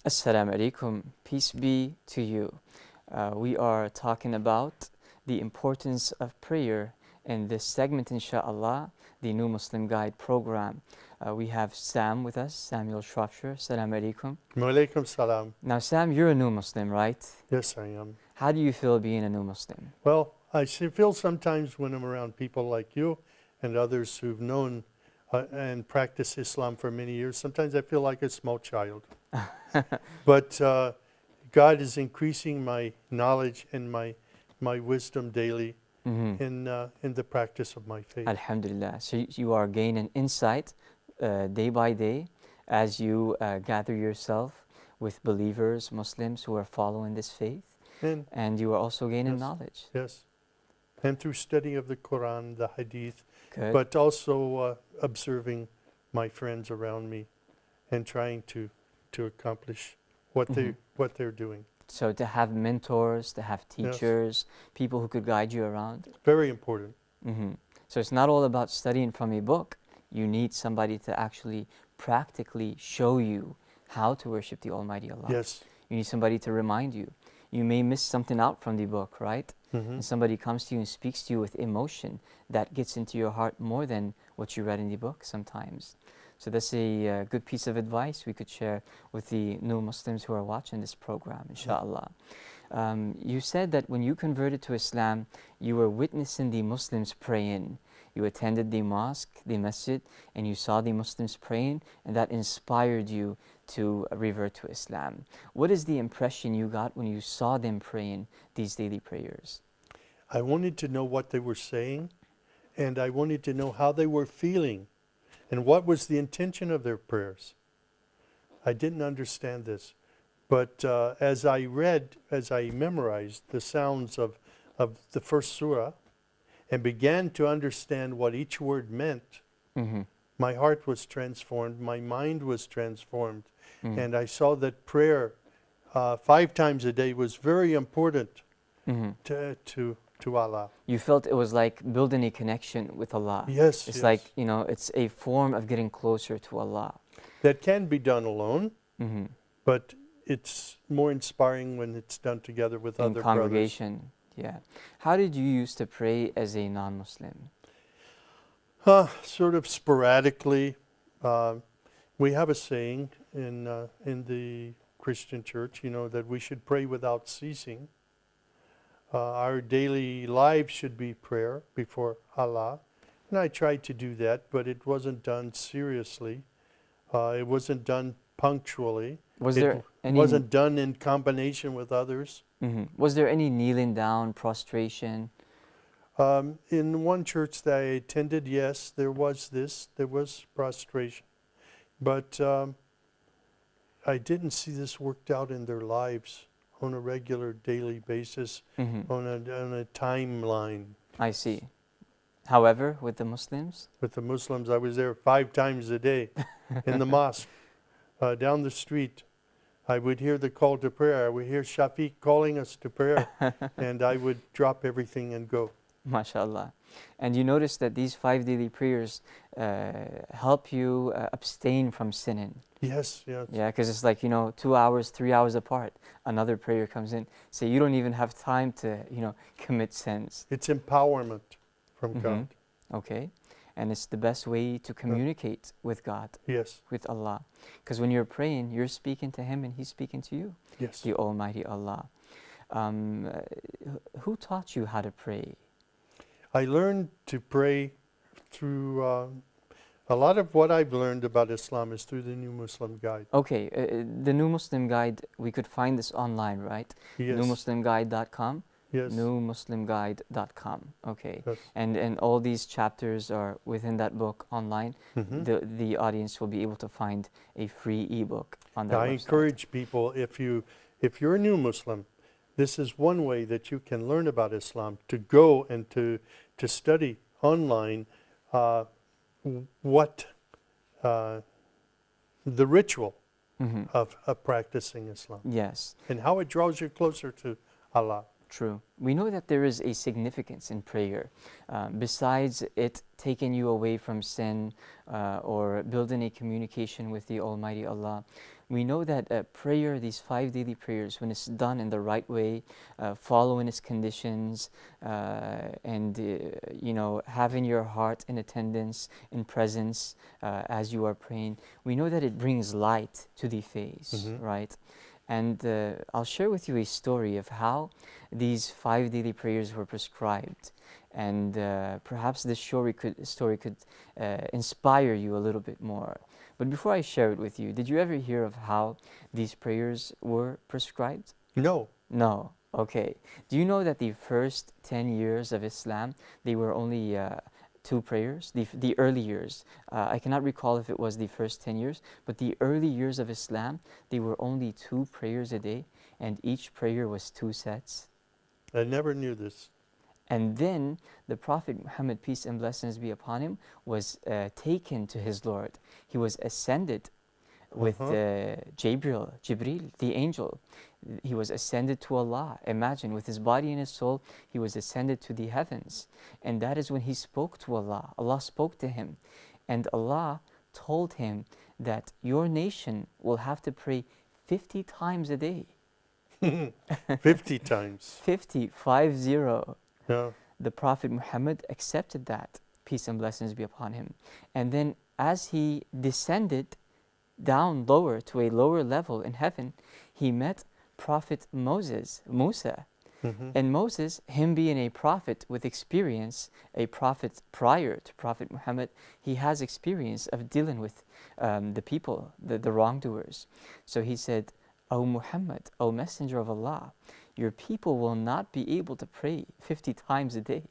Assalamu alaikum, peace be to you. We are talking about the importance of prayer in this segment, inshallah, the New Muslim Guide program. We have Sam with us, Samuel Shropshire. Assalamu alaikum. Wa alaikum salam. Now, Sam, you're a new Muslim, right? Yes, I am. How do you feel being a new Muslim? Well, I feel sometimes when I'm around people like you and others who've known and practiced Islam for many years, sometimes I feel like a small child. But God is increasing my knowledge and my wisdom daily in the practice of my faith. Alhamdulillah. So you are gaining insight day by day as you gather yourself with believers, Muslims who are following this faith. And you are also gaining knowledge. Yes. And through study of the Quran, the Hadith, Good. but also observing my friends around me and trying to accomplish what they're doing. So to have mentors, to have teachers, people who could guide you around. Very important. So it's not all about studying from a book. You need somebody to actually practically show you how to worship the Almighty Allah. Yes. You need somebody to remind you. You may miss something out from the book, right? And somebody comes to you and speaks to you with emotion that gets into your heart more than what you read in the book sometimes. So that's a good piece of advice we could share with the new Muslims who are watching this program, inshallah. You said that when you converted to Islam, you were witnessing the Muslims praying. You attended the mosque, the masjid, and you saw the Muslims praying, and that inspired you to revert to Islam. What is the impression you got when you saw them praying these daily prayers? I wanted to know what they were saying, and I wanted to know how they were feeling, and what was the intention of their prayers. I didn't understand this, but as I memorized the sounds of the first surah, and began to understand what each word meant, my heart was transformed, my mind was transformed, and I saw that prayer 5 times a day was very important to Allah. You felt it was like building a connection with Allah. Yes. It's like, you know, it's a form of getting closer to Allah. That can be done alone, but it's more inspiring when it's done together with other brothers. In congregation. Yeah. How did you used to pray as a non-Muslim? Sort of sporadically. We have a saying in the Christian church, you know, that we should pray without ceasing. Our daily lives should be prayer before Allah. And I tried to do that, but it wasn't done seriously. It wasn't done punctually. It wasn't done in combination with others. Was there any kneeling down, prostration? In one church that I attended, yes, there was prostration. But I didn't see this worked out in their lives on a regular daily basis, on a timeline. I see. However, with the Muslims? With the Muslims, I was there 5 times a day in the mosque, down the street. I would hear the call to prayer. I would hear Shafiq calling us to prayer, and I would drop everything and go. MashaAllah. And you notice that these 5 daily prayers help you abstain from sinning. Yes, yes. Yeah, because it's like, 2 hours, 3 hours apart, another prayer comes in. So you don't even have time to, commit sins. It's empowerment from God. Okay. And it's the best way to communicate with God. Yes. With Allah. Because when you're praying, you're speaking to Him and He's speaking to you. Yes. The Almighty Allah. Who taught you how to pray? I learned to pray through, a lot of what I've learned about Islam is through the New Muslim Guide. Okay, the New Muslim Guide, we could find this online, right? Yes. NewMuslimGuide.com? Yes. NewMuslimGuide.com, okay. Yes. And all these chapters are within that book online. The audience will be able to find a free ebook on that website. I encourage people, if you're a new Muslim, this is one way that you can learn about Islam, to go and to study online what the ritual of practicing Islam. Yes. And how it draws you closer to Allah. True. We know that there is a significance in prayer. Besides it taking you away from sin or building a communication with the Almighty Allah, We know that prayer, these 5 daily prayers, when it's done in the right way, following its conditions, and having your heart in attendance, in presence, as you are praying, we know that it brings light to the face, right? And I'll share with you a story of how these 5 daily prayers were prescribed. And perhaps this story could inspire you a little bit more. But before I share it with you, did you ever hear of how these prayers were prescribed? No. No. Okay. Do you know that the first 10 years of Islam, they were only 2 prayers? The early years. I cannot recall if it was the first 10 years, but the early years of Islam, they were only 2 prayers a day, and each prayer was 2 sets. I never knew this. And then the Prophet Muhammad, peace and blessings be upon him, was taken to his Lord. He was ascended with Jibril, the angel. He was ascended to Allah. Imagine, with his body and his soul, he was ascended to the heavens. And that is when he spoke to Allah. Allah spoke to him. And Allah told him that your nation will have to pray 50 times a day. 50 times. 50, 5-0. Yeah. The Prophet Muhammad accepted that, peace and blessings be upon him. And then as he descended down lower to a lower level in heaven, he met Prophet Musa. And Moses, him being a prophet with experience, a prophet prior to Prophet Muhammad, he has experience of dealing with the people, the wrongdoers. So he said, O Muhammad, O Messenger of Allah, your people will not be able to pray 50 times a day.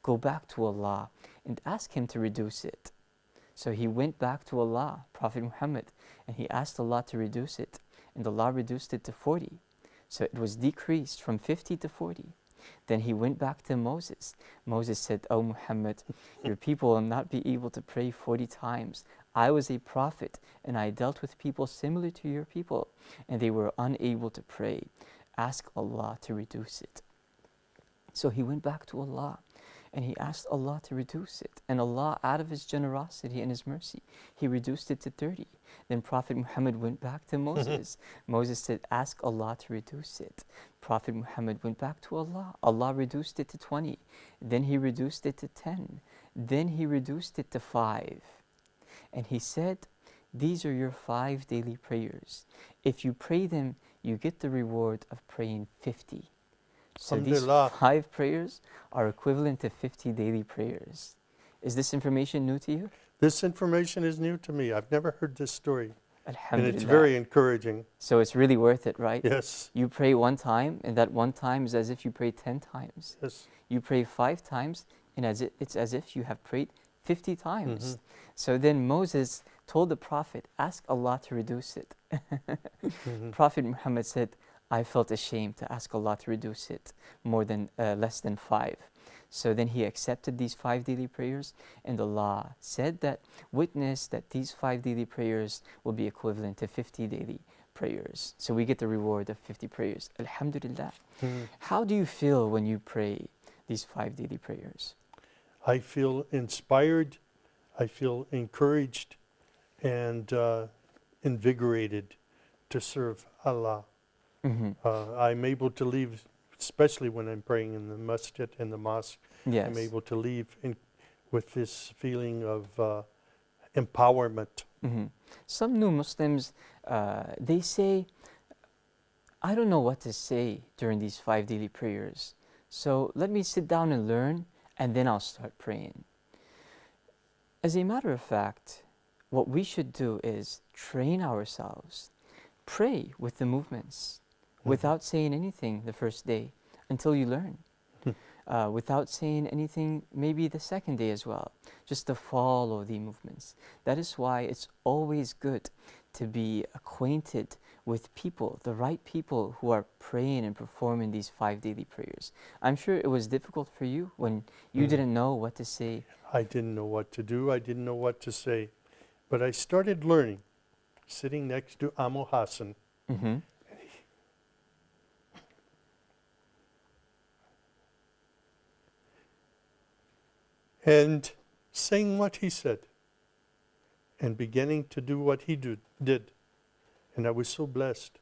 Go back to Allah and ask Him to reduce it. So he went back to Allah, Prophet Muhammad, and he asked Allah to reduce it. And Allah reduced it to 40. So it was decreased from 50 to 40. Then he went back to Moses. Moses said, O Muhammad, your people will not be able to pray 40 times. I was a prophet, and I dealt with people similar to your people, and they were unable to pray. Ask Allah to reduce it. So he went back to Allah and he asked Allah to reduce it. And Allah, out of His generosity and His mercy, He reduced it to 30. Then Prophet Muhammad went back to Moses. Moses said, ask Allah to reduce it. Prophet Muhammad went back to Allah. Allah reduced it to 20. Then He reduced it to 10. Then He reduced it to 5. And He said, these are your 5 daily prayers. If you pray them, you get the reward of praying 50. So these 5 prayers are equivalent to 50 daily prayers. Is this information new to you? This information is new to me. I've never heard this story. Alhamdulillah. And it's very encouraging. So it's really worth it, right? Yes. You pray 1 time, and that 1 time is as if you prayed 10 times. Yes. You pray 5 times, and it's as if you have prayed 50 times. So then Moses told the Prophet, ask Allah to reduce it. Prophet Muhammad said, I felt ashamed to ask Allah to reduce it less than 5. So then he accepted these 5 daily prayers, and Allah said that, witness that these 5 daily prayers will be equivalent to 50 daily prayers. So we get the reward of 50 prayers. Alhamdulillah. How do you feel when you pray these 5 daily prayers? I feel inspired, I feel encouraged, and invigorated to serve Allah. I'm able to leave, especially when I'm praying in the masjid and the mosque, Yes. I'm able to leave with this feeling of empowerment. Some new Muslims, they say, I don't know what to say during these 5 daily prayers. So let me sit down and learn, and then I'll start praying. As a matter of fact, what we should do is train ourselves. Pray with the movements without saying anything the first day until you learn. Without saying anything maybe the second day as well, just to follow the movements. That is why it's always good to be acquainted with people, the right people who are praying and performing these 5 daily prayers. I'm sure it was difficult for you when you didn't know what to say. I didn't know what to do, I didn't know what to say. But I started learning, sitting next to Amo Hassan. And saying what he said, and beginning to do what he did. And I was so blessed.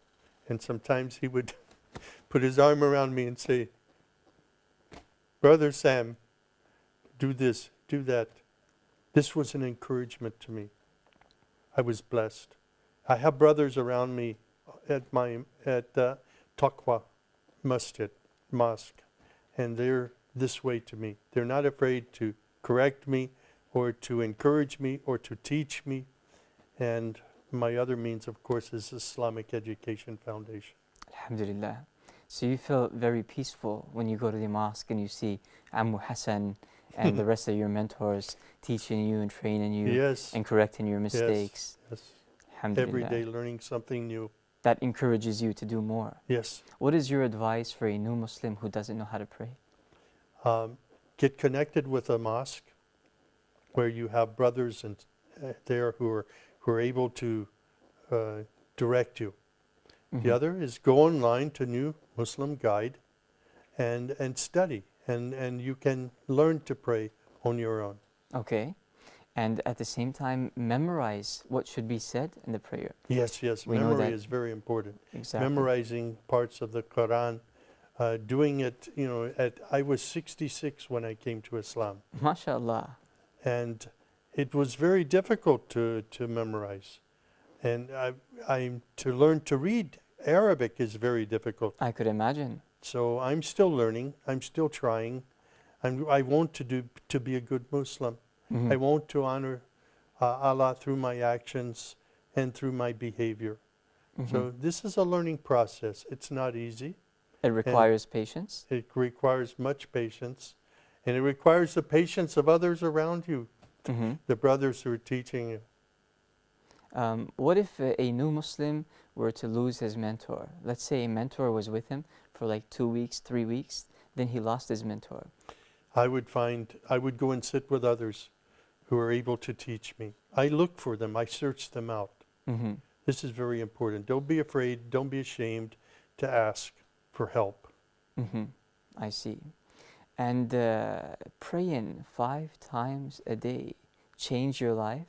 And sometimes he would put his arm around me and say, Brother Sam, do this, do that. This was an encouragement to me. I was blessed. I have brothers around me at Taqwa Masjid, mosque, and they're this way to me. They're not afraid to correct me or to encourage me or to teach me. And my other means, of course, is Islamic Education Foundation. Alhamdulillah. So you feel very peaceful when you go to the mosque and you see Ammu Hassan and the rest of your mentors teaching you and training you Yes. and correcting your mistakes. Yes. Alhamdulillah. Every day learning something new. That encourages you to do more. Yes. What is your advice for a new Muslim who doesn't know how to pray? Get connected with a mosque where you have brothers and there who are able to direct you. The other is go online to New Muslim Guide and study, and you can learn to pray on your own. Okay. And at the same time, memorize what should be said in the prayer. Yes, yes. We know Memory that- is very important. Exactly. Memorizing parts of the Quran, doing it, I was 66 when I came to Islam. MashaAllah. And it was very difficult to memorize. And to learn to read Arabic is very difficult. I could imagine. So I'm still learning. I'm still trying. I want to be a good Muslim. I want to honor Allah through my actions and through my behavior. So this is a learning process. It's not easy. It requires patience. It requires much patience. And it requires the patience of others around you, the brothers who are teaching you. What if a new Muslim were to lose his mentor? Let's say a mentor was with him for like 2 weeks, 3 weeks, then he lost his mentor. I would go and sit with others who are able to teach me. I look for them. I search them out. This is very important. Don't be afraid. Don't be ashamed to ask for help. I see. And praying 5 times a day change your life?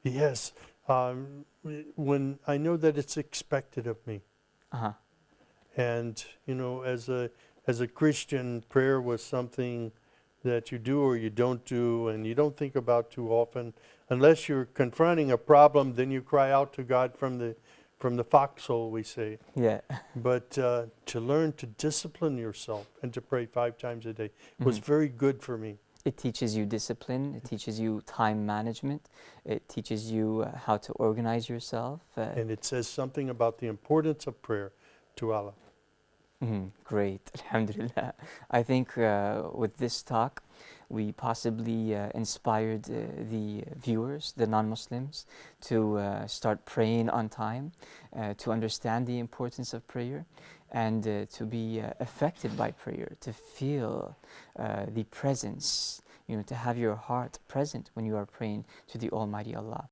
Yes. When I know that it's expected of me. And, as a Christian, prayer was something that you do or you don't do, and you don't think about too often. Unless you're confronting a problem, then you cry out to God from the foxhole, we say. Yeah. But to learn to discipline yourself and to pray 5 times a day was very good for me. It teaches you discipline. It teaches you time management. It teaches you how to organize yourself. And it says something about the importance of prayer to Allah. Great. Alhamdulillah. I think with this talk, we possibly inspired the viewers, the non-Muslims, to start praying on time, to understand the importance of prayer, and to be affected by prayer, to feel the presence, to have your heart present when you are praying to the Almighty Allah.